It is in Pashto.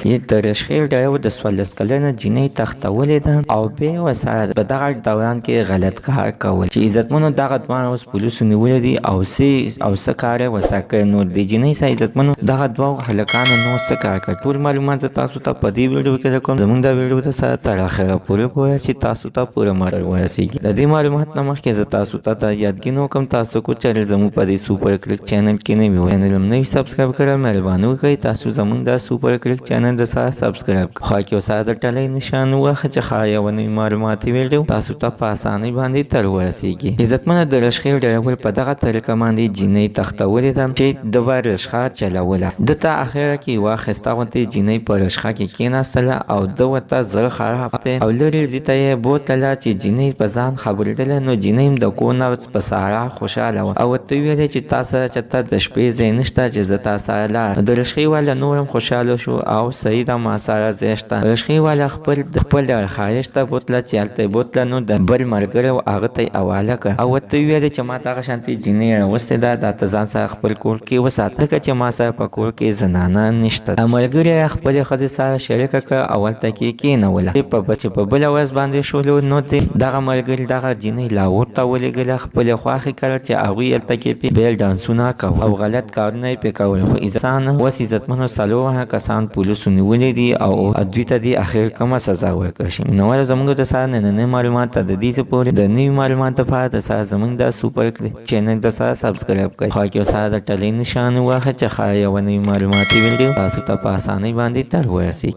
د رشخیل ډایو د 14 کلنه جینۍ تختولې ده او بیا وسره په دغه دوران کې غلط کار کول چې عزتمنو دغه دوه اوس پولیسو نیولې دي او څه کار یې ورسره کړی. نو د جینۍ سره عزتمنو دغه دوه هلکانو نور څه کار کړی. ټول معلومات زه تاسو ته په دې ویډیو کې درکوم. زموږ دا ویډیو ته سره تر اخره پورې ګورئ چې تاسو ته پوره معلومات ورسیږي. د دې معلومات نه مخکې زه تاسو ته دا یادګینه وکړم تاسو کو چینل زموږ په دې سوپر کلیک چینل کې نه وي چینل هم نوی سبسکرایب کړئ مهرباني وکړئ تاسو زموږ دا سوپر کلیک چینل د سره سبسکرایب کړئ. خو کې سره د ټلۍ نشان وخت چې خا یو نوی معلوماتي ویډیو تاسو ته په اسانۍ باندې تر ورسیږي. عزتمنه د رشخیل ډایول په دغه طریقه باندې جینۍ تختولې ده چې د رشخه چلوله. د ته اخره کې واخسته غونډې جینۍ په رشخه کې کېناستله او د ورته زړه خراب او لرې ځای یې بوتله چې جینۍ په ځان خبرېدله. نو جینۍ هم د کور نه په ساره خوشحاله وه او ورته ویلې چې تا سره چېرته د شپې ځای نشته چې زه تا سره لاړم. د رشخې والا نور هم خوشحاله شو او صحیح ده ما سره ځای شته. رشخې والا خپل ښایست ته بوتله چې هلته یې بوتله نو د بل ملګری و هغه ته یې حواله کړه او ورته ویلې چې ما دغه شانتې جینۍ راوستې ده دا ته ځان سره خپل کور کې وساته ځکه چې ما سره په کور کې زنانه نشته. ملګري یې خپلې ښځې سره شریکه کړه او هلته کې کېنوله. چې په بله ورځ باندې شولو نو دغه ملګري دغه جینۍ لاهور ته ولېږله. خپلې خوښې کړه چې هغوی هلته کې بیل ډانسونه کول او غلط کارونه یې پرې کول. خو اوس عزتمنو څلور کسان پولیسو نیولي دي او دوی ته دې اخر کومه سزا ورکړل شي. نو ولې زموږ د سره نننۍ معلومات ته د دې څه پورې د نوي معلومات لپاره د سره زموږ د سوپر کلیک چینل د سره سبسکرایب کړئ. خو کې سره د ټلۍ نشان ووهه چې ښایي یوه نوي معلوماتي ویډیو تاسو ته په اسانۍ باندې تر ورسیږي.